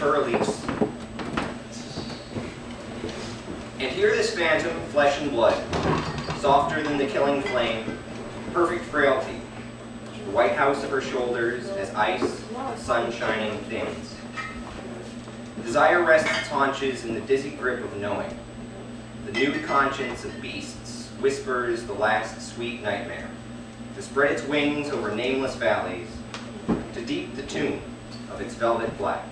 her release. And here this phantom, flesh and blood, softer than the killing flame, perfect frailty, the white house of her shoulders as ice, sun-shining thins. Desire rests its haunches in the dizzy grip of knowing. The nude conscience of beasts whispers the last sweet nightmare, to spread its wings over nameless valleys, to deep the tomb of its velvet black.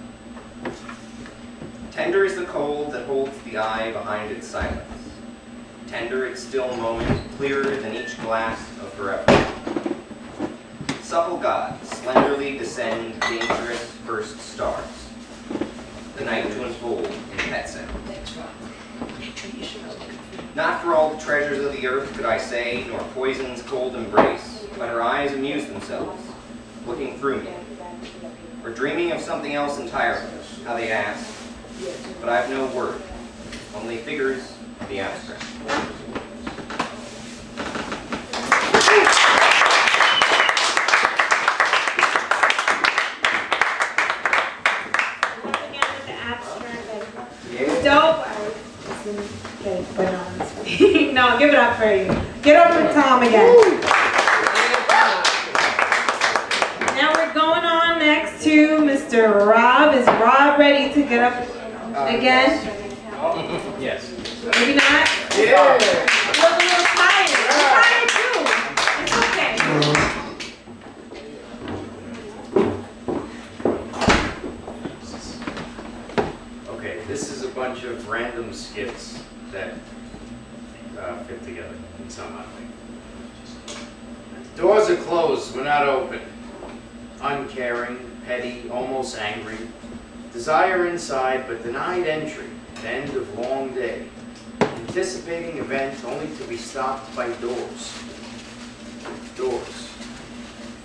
Tender is the cold that holds the eye behind its silence. Tender its still moment, clearer than each glass of forever. Supple gods slenderly descend dangerous first stars, the night to unfold in pet sound. Not for all the treasures of the earth could I say, nor poison's cold embrace, but her eyes amuse themselves, looking through me, or dreaming of something else entirely, how they ask, but I've no word, only figures of the abstract. Dope. No, give it up for you. Get up for Tom again. Now we're going on next to Mr. Rob. Is Rob ready to get up again? Yes. Maybe not? Yeah. You look a little tired. I'm tired too. It's okay. Okay, this is a bunch of random skits that fit together in some odd way. Doors are closed, we're not open. Uncaring, petty, almost angry. Desire inside, but denied entry. End of long day. Anticipating event only to be stopped by doors. Doors.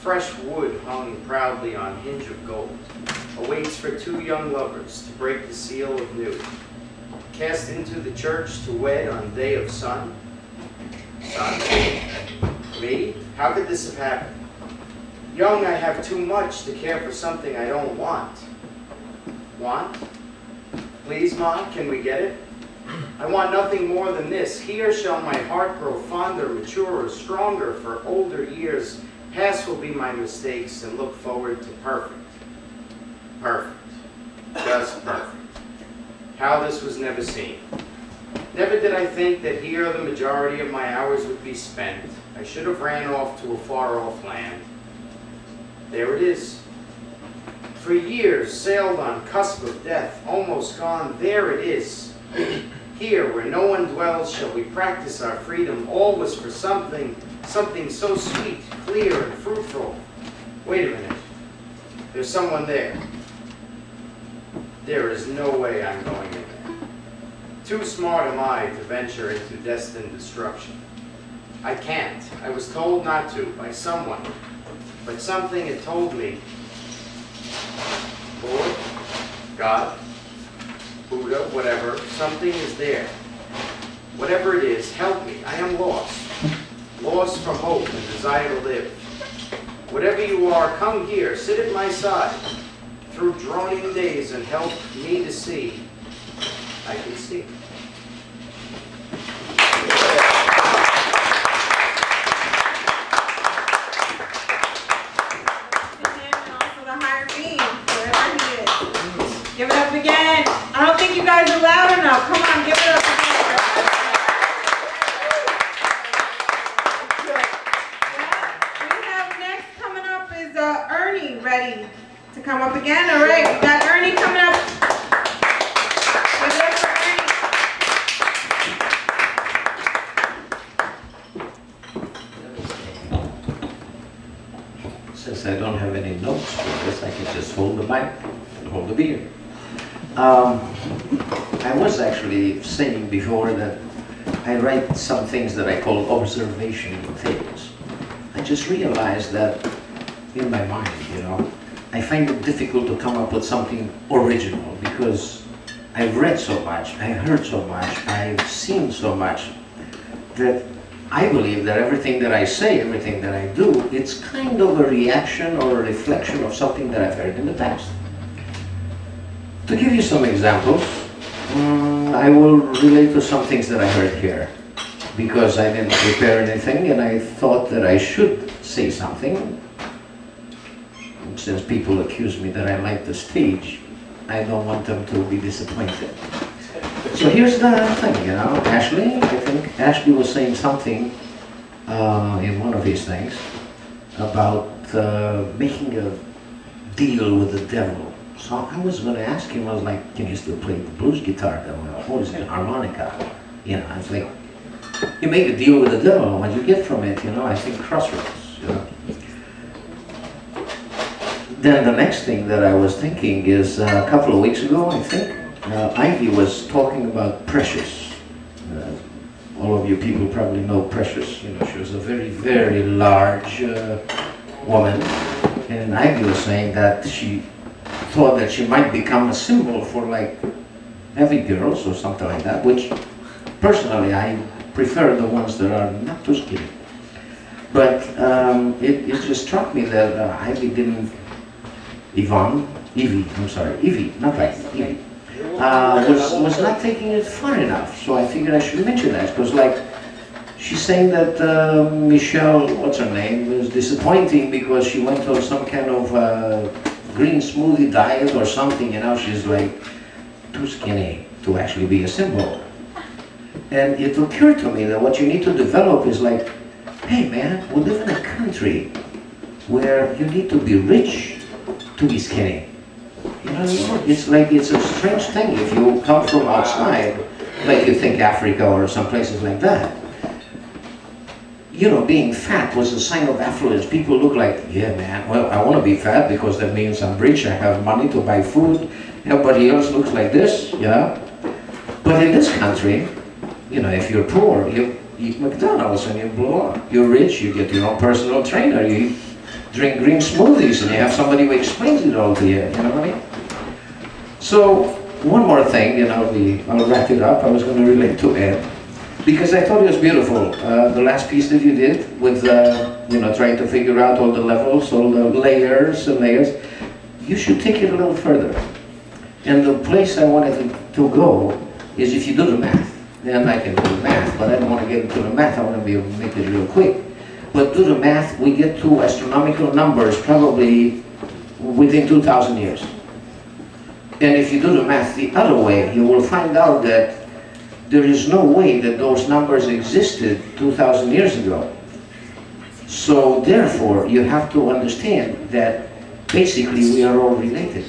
Fresh wood hung proudly on hinge of gold. Awaits for two young lovers to break the seal of new. Cast into the church to wed on day of sun. Son? Me? How could this have happened? Young, I have too much to care for something I don't want. Want? Please, Ma, can we get it? I want nothing more than this. Here shall my heart grow fonder, maturer, stronger for older years. Past will be my mistakes and look forward to perfect. Perfect. Just perfect. How this was never seen. Never did I think that here the majority of my hours would be spent. I should have ran off to a far-off land. There it is. For years, sailed on cusp of death, almost gone, there it is. Here, where no one dwells, shall we practice our freedom. All was for something so sweet, clear, and fruitful. Wait a minute. There's someone there. There is no way I'm going in there. Too smart am I to venture into destined destruction. I can't. I was told not to by someone. But something had told me, Lord, God, Buddha, whatever, something is there. Whatever it is, help me. I am lost. Lost for hope and desire to live. Whatever you are, come here, sit at my side. Through droning days and help me to see. I can see. Give it up again. I don't think you guys are loud enough. Come on, give it up again. We have next coming up is Ernie ready to come up again. All right, we got Ernie coming up. Give it up for Ernie. Since I don't have any notes for this, I can just hold the mic and hold the beer. I was actually saying before that I write some things that I call observation tales. I just realized that in my mind, you know, I find it difficult to come up with something original because I've read so much, I've heard so much, I've seen so much that I believe that everything that I say, everything that I do, it's kind of a reaction or a reflection of something that I've heard in the past. To give you some examples, I will relate to some things that I heard here, because I didn't prepare anything and I thought that I should say something. Since people accuse me that I like the stage, I don't want them to be disappointed. So here's the thing, you know, Ashley, I think Ashley was saying something in one of his things about making a deal with the devil. So I was going to ask him, I was like, can you still play the blues guitar? What is it, harmonica? You know, I was like, you make a deal with the devil, what you get from it, you know, I think crossroads, you know. Then the next thing that I was thinking is a couple of weeks ago, I think, Ivy was talking about Precious. All of you people probably know Precious. You know, she was a very, very large woman. And Ivy was saying that she thought that she might become a symbol for like heavy girls or something like that, which personally I prefer the ones that are not too skinny. But it just struck me that Ivy didn't, Evie, not like Evie, was not taking it far enough. So I figured I should mention that, because like, she's saying that Michelle, what's her name, was disappointing because she went on some kind of green smoothie diet or something, and now she's like too skinny to actually be a symbol. And it occurred to me that what you need to develop is like, hey man, we live in a country where you need to be rich to be skinny. You know, it's like, it's a strange thing if you come from outside, like you think Africa or some places like that. You know, being fat was a sign of affluence. People look like, yeah man, well, I want to be fat because that means I'm rich, I have money to buy food. Everybody else looks like this, you know. But in this country, you know, if you're poor, you eat McDonald's and you blow up. You're rich, you get your own personal trainer, you drink green smoothies and you have somebody who explains it all to you, you know what I mean? So, one more thing, and I'll wrap it up. I was going to relate to Ed, because I thought it was beautiful. The last piece that you did with, you know, trying to figure out all the levels, all the layers and layers. You should take it a little further. And the place I wanted to go is if you do the math. Then I can do the math, but I don't want to get into the math. I want to be able to make it real quick. But do the math, we get to astronomical numbers probably within 2,000 years. And if you do the math the other way, you will find out that there is no way that those numbers existed 2,000 years ago. So therefore, you have to understand that basically we are all related.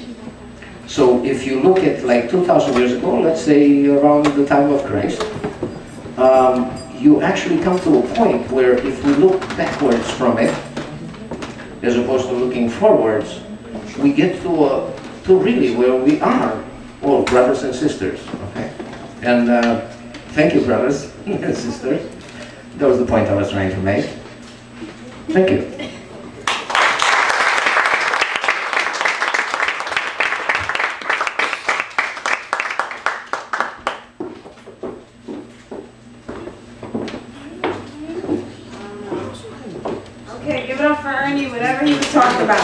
So if you look at like 2,000 years ago, let's say around the time of Christ, you actually come to a point where if we look backwards from it, as opposed to looking forwards, we get to really where we are all brothers and sisters, okay? And thank you, brothers and sisters. That was the point I was trying to make. Thank you. Okay, give it up for Ernie, whatever he was talking about.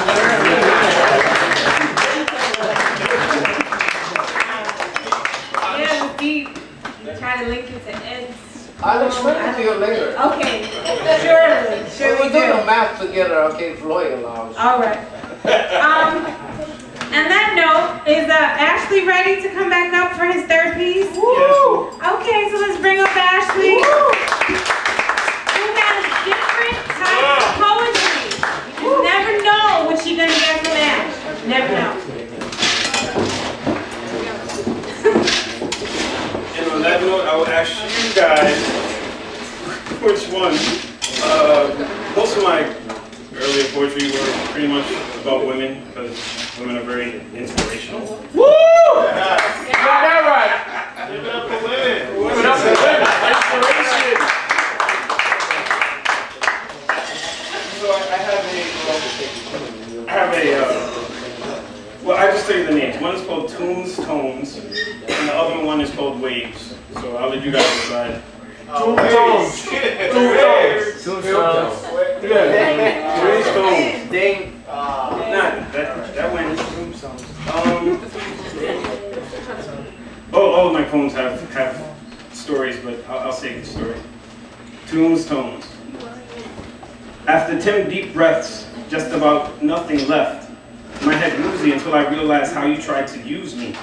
Try to link it to Ed's. I'll explain it to you later. Okay, surely. Sure we We'll do do. the math together, okay, if Lloyd allows. All right. And that note, is Ashley ready to come back up for his third piece? Woo! Okay, so let's bring up Ashley. Who has different types of poetry. You never know what you're gonna get from Ash. Never know. On that note, I will ask you guys which one. Most of my earlier poetry were pretty much about women, because women are very inspirational. Woo! Yeah. That right. Give it up for women. Give it up for women. Inspiration. So well, I just tell you the names. One is called Tones, and the other one is called Waves. So I'll let you guys decide. Tones. That went. tombstones. After 10 deep breaths, just about nothing left. My head woozy until I realized how you tried to use me.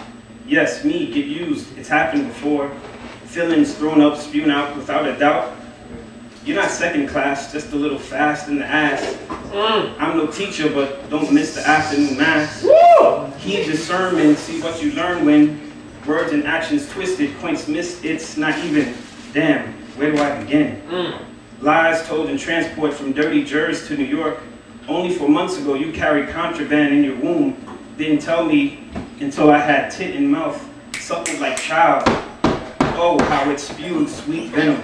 Yes, me, get used. It's happened before. Feelings thrown up, spewed out without a doubt. You're not second class, just a little fast in the ass. I'm no teacher, but don't miss the afternoon mass. Heed the sermon, see what you learn when words and actions twisted, points missed, it's not even. Damn, where do I begin? Lies told in transport from dirty Jersey to New York. Only 4 months ago you carried contraband in your womb. Didn't tell me until I had tit in mouth, suckled like child. Oh, how it spewed sweet venom.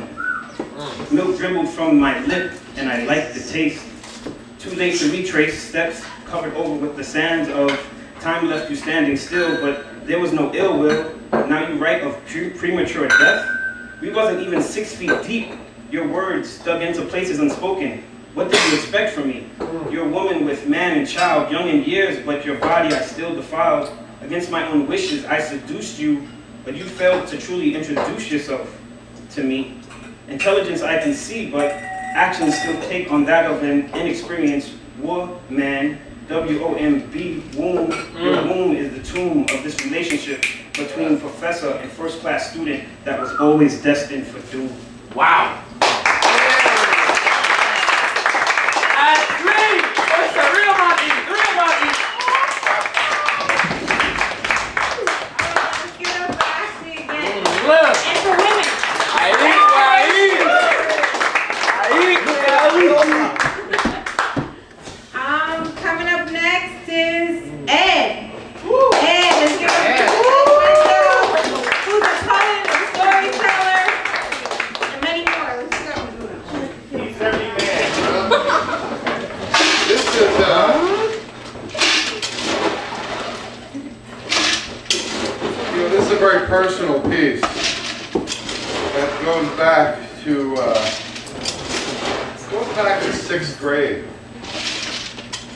Milk dribbled from my lip, and I liked the taste. Too late to retrace, steps covered over with the sands of time left you standing still, but there was no ill will. Now you write of premature death. We wasn't even 6 feet deep. Your words dug into places unspoken. What did you expect from me? You're a woman with man and child, young in years, but your body I still defiled. Against my own wishes, I seduced you, but you failed to truly introduce yourself to me. Intelligence I can see, but actions still take on that of an inexperienced woman. W-O-M-B, womb. Your womb is the tomb of this relationship between professor and first-class student that was always destined for doom. Wow. Coming up next is Ed. Ed, let's give him who's a poet, a storyteller, and many more. Let's go. He's every man. This is a very personal piece that goes back to in 6th grade.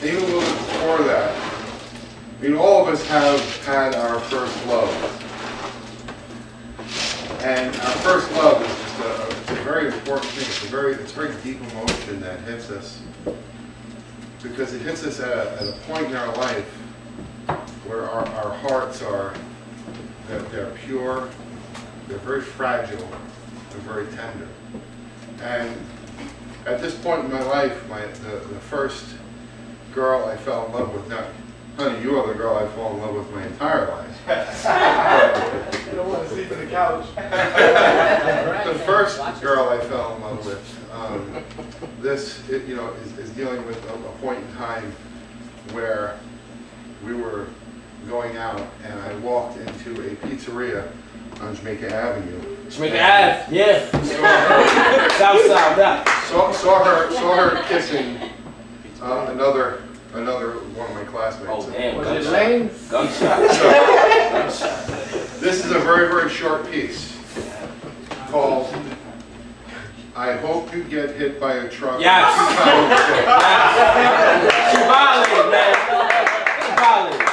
Even a little bit before that. I mean, all of us have had our first love. And our first love is just it's a very important thing. It's a very deep emotion that hits us. Because it hits us at a point in our life where our hearts are, they're pure, they're very fragile, and very tender. And at this point in my life, the first girl I fell in love with, now, honey, you are the girl I fall in love with my entire life. I don't want to sleep on the couch. The first girl I fell in love with, is dealing with a point in time where we were going out and I walked into a pizzeria on Jamaica Avenue. Jamaica Ave, yeah. South, yeah. Saw her kissing another one of my classmates. Oh, damn. Was it Lane? Gunshot. This is a very, very short piece called I Hope You Get Hit by a Truck. Yes. She violated, man. She violated.